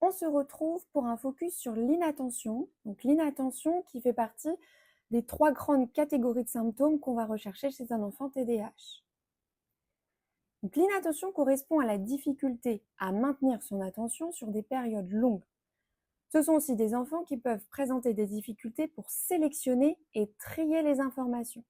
on se retrouve pour un focus sur l'inattention. Donc l'inattention qui fait partie des 3 grandes catégories de symptômes qu'on va rechercher chez un enfant TDAH. Donc l'inattention correspond à la difficulté à maintenir son attention sur des périodes longues. Ce sont aussi des enfants qui peuvent présenter des difficultés pour sélectionner et trier les informations.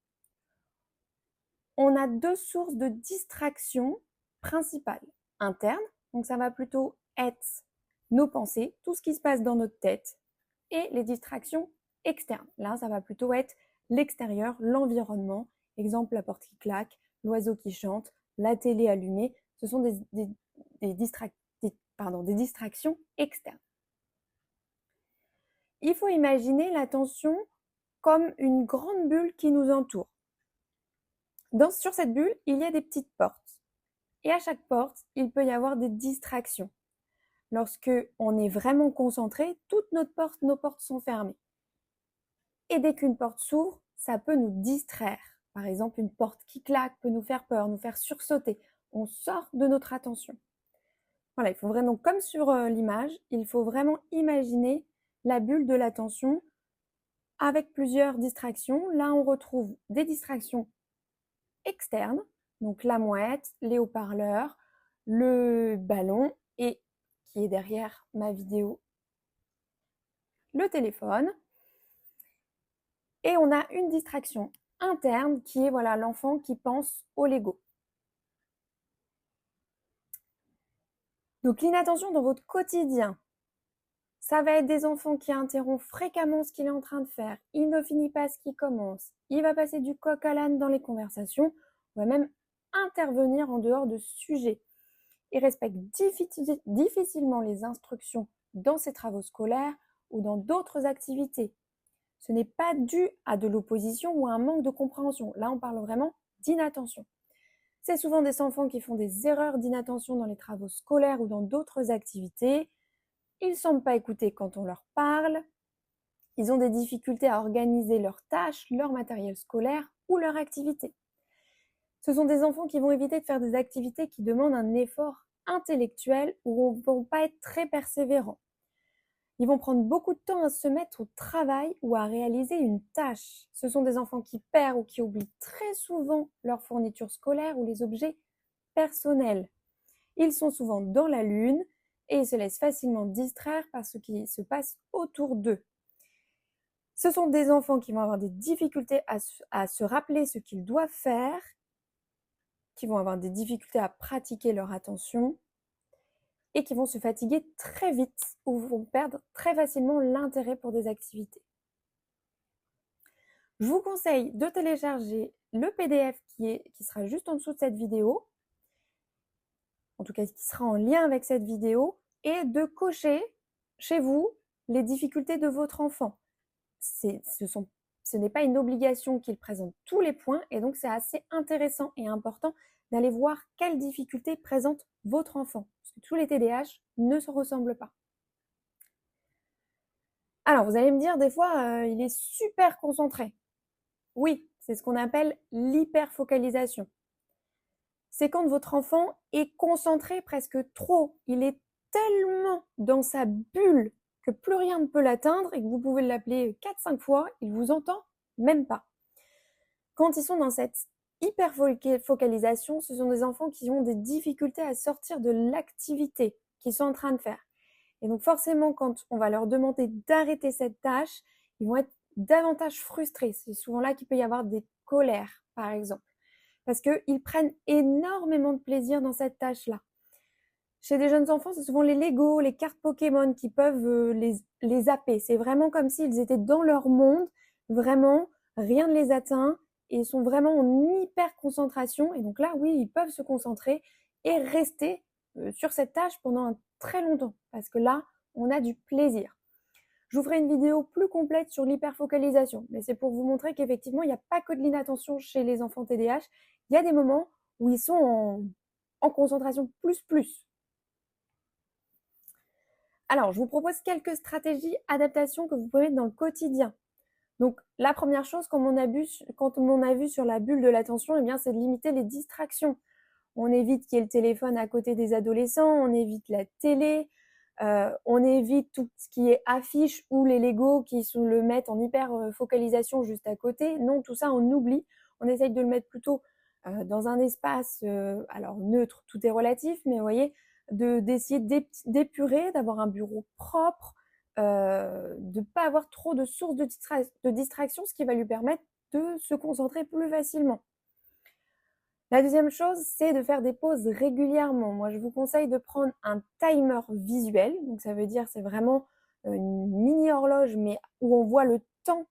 On a 2 sources de distraction principales. Internes, donc ça va plutôt être nos pensées, tout ce qui se passe dans notre tête, et les distractions externes. Là, ça va plutôt être l'extérieur, l'environnement. Exemple, la porte qui claque, l'oiseau qui chante, la télé allumée. Ce sont des distractions externes. Il faut imaginer l'attention comme une grande bulle qui nous entoure. Sur cette bulle, il y a des petites portes. Et à chaque porte, il peut y avoir des distractions. Lorsque on est vraiment concentré, toutes nos portes sont fermées. Et dès qu'une porte s'ouvre, ça peut nous distraire. Par exemple, une porte qui claque peut nous faire peur, nous faire sursauter. On sort de notre attention. Voilà, il faut vraiment, comme sur l'image, il faut vraiment imaginer la bulle de l'attention avec plusieurs distractions. Là, on retrouve des distractions externes, donc la mouette, les haut-parleurs, le ballon et qui est derrière ma vidéo, le téléphone. Et on a une distraction interne qui est voilà, l'enfant qui pense au Lego. Donc l'inattention dans votre quotidien, ça va être des enfants qui interrompent fréquemment ce qu'il est en train de faire. Il ne finit pas ce qu'il commence. Il va passer du coq à l'âne dans les conversations. On va même intervenir en dehors de sujet. Il respecte difficilement les instructions dans ses travaux scolaires ou dans d'autres activités. Ce n'est pas dû à de l'opposition ou à un manque de compréhension. Là, on parle vraiment d'inattention. C'est souvent des enfants qui font des erreurs d'inattention dans les travaux scolaires ou dans d'autres activités. Ils ne semblent pas écouter quand on leur parle. Ils ont des difficultés à organiser leurs tâches, leur matériel scolaire ou leur activité. Ce sont des enfants qui vont éviter de faire des activités qui demandent un effort intellectuel ou ne vont pas être très persévérants. Ils vont prendre beaucoup de temps à se mettre au travail ou à réaliser une tâche. Ce sont des enfants qui perdent ou qui oublient très souvent leur fourniture scolaire ou les objets personnels. Ils sont souvent dans la lune et ils se laissent facilement distraire par ce qui se passe autour d'eux. Ce sont des enfants qui vont avoir des difficultés à se rappeler ce qu'ils doivent faire, qui vont avoir des difficultés à pratiquer leur attention et qui vont se fatiguer très vite ou vont perdre très facilement l'intérêt pour des activités. Je vous conseille de télécharger le PDF qui sera juste en dessous de cette vidéo, en tout cas qui sera en lien avec cette vidéo, et de cocher chez vous les difficultés de votre enfant. Ce n'est pas une obligation qu'il présente tous les points et donc c'est assez intéressant et important d'aller voir quelles difficultés présente votre enfant. Parce que tous les TDAH ne se ressemblent pas. Alors, vous allez me dire, des fois, il est super concentré. Oui, c'est ce qu'on appelle l'hyperfocalisation. C'est quand votre enfant est concentré presque trop. Il est tellement dans sa bulle que plus rien ne peut l'atteindre et que vous pouvez l'appeler 4-5 fois, il vous entend même pas. Quand ils sont dans cette hyperfocalisation, ce sont des enfants qui ont des difficultés à sortir de l'activité qu'ils sont en train de faire. Et donc forcément, quand on va leur demander d'arrêter cette tâche, ils vont être davantage frustrés. C'est souvent là qu'il peut y avoir des colères, par exemple, parce qu'ils prennent énormément de plaisir dans cette tâche-là. Chez des jeunes enfants, c'est souvent les Lego, les cartes Pokémon qui peuvent les zapper. C'est vraiment comme s'ils étaient dans leur monde, vraiment, rien ne les atteint, et ils sont vraiment en hyper concentration. Et donc là, oui, ils peuvent se concentrer et rester sur cette tâche pendant très longtemps, parce que là, on a du plaisir. Je vous ferai une vidéo plus complète sur l'hyperfocalisation, mais c'est pour vous montrer qu'effectivement, il n'y a pas que de l'inattention chez les enfants TDAH. Il y a des moments où ils sont en concentration plus. Alors, je vous propose quelques stratégies adaptation que vous pouvez mettre dans le quotidien. Donc, la première chose, quand on a vu sur la bulle de l'attention, eh bien, c'est de limiter les distractions. On évite qu'il y ait le téléphone à côté des adolescents, on évite la télé, On évite tout ce qui est affiche ou les Lego qui le mettent en hyper focalisation juste à côté. Non, tout ça, on oublie. On essaye de le mettre plutôt dans un espace, alors neutre, tout est relatif, mais vous voyez, d'essayer d'épurer, d'avoir un bureau propre, de ne pas avoir trop de sources de distraction, ce qui va lui permettre de se concentrer plus facilement. La deuxième chose, c'est de faire des pauses régulièrement. Moi, je vous conseille de prendre un timer visuel. Donc, ça veut dire, c'est vraiment une mini horloge, mais où on voit le temps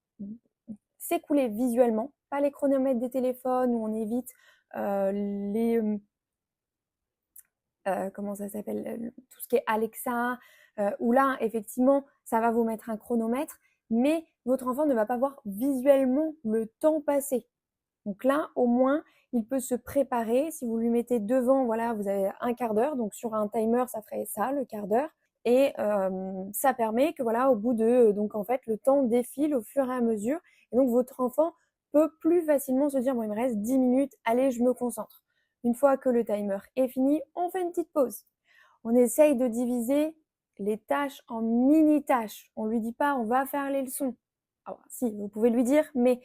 s'écouler visuellement, pas les chronomètres des téléphones où on évite les comment ça s'appelle, tout ce qui est Alexa, où là, effectivement, ça va vous mettre un chronomètre, mais votre enfant ne va pas voir visuellement le temps passer. Donc là, au moins, il peut se préparer. Si vous lui mettez devant, voilà, vous avez un quart d'heure. Donc sur un timer, ça ferait ça, le quart d'heure. Et ça permet que voilà, au bout de, donc en fait, le temps défile au fur et à mesure. Et donc votre enfant peut plus facilement se dire, bon, il me reste 10 minutes, allez, je me concentre. Une fois que le timer est fini, on fait une petite pause. On essaye de diviser les tâches en mini-tâches. On lui dit pas, on va faire les leçons. Alors, si, vous pouvez lui dire, mais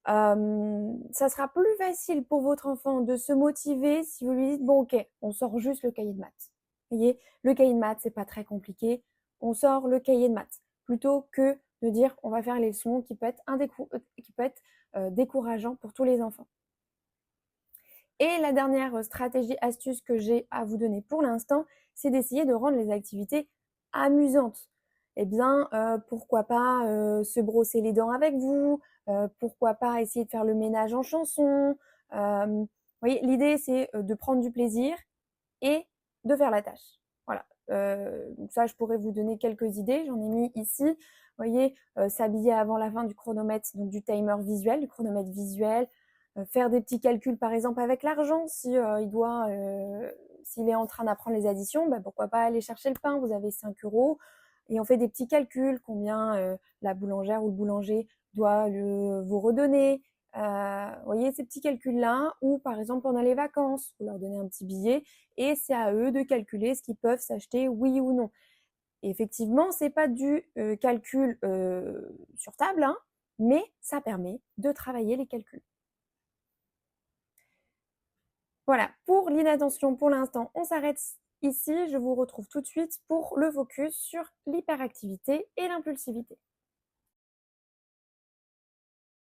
ça sera plus facile pour votre enfant de se motiver si vous lui dites, bon ok, on sort juste le cahier de maths. Vous voyez, le cahier de maths, c'est pas très compliqué. On sort le cahier de maths. Plutôt que de dire, on va faire les leçons qui peut être décourageant pour tous les enfants. Et la dernière stratégie, astuce que j'ai à vous donner pour l'instant, c'est d'essayer de rendre les activités amusantes. Eh bien, pourquoi pas se brosser les dents avec vous, pourquoi pas essayer de faire le ménage en chanson. Vous voyez, l'idée, c'est de prendre du plaisir et de faire la tâche. Voilà. Donc ça, je pourrais vous donner quelques idées. J'en ai mis ici. Vous voyez, s'habiller avant la fin du chronomètre, donc du timer visuel, du chronomètre visuel, faire des petits calculs par exemple avec l'argent, si s'il est en train d'apprendre les additions, bah, pourquoi pas aller chercher le pain, vous avez 5 euros et on fait des petits calculs, combien la boulangère ou le boulanger doit vous redonner. Vous voyez ces petits calculs-là, ou par exemple pendant les vacances, vous leur donnez un petit billet et c'est à eux de calculer ce qu'ils peuvent s'acheter, oui ou non. Et effectivement, c'est pas du calcul sur table, hein, mais ça permet de travailler les calculs. Voilà, pour l'inattention, pour l'instant, on s'arrête ici. Je vous retrouve tout de suite pour le focus sur l'hyperactivité et l'impulsivité.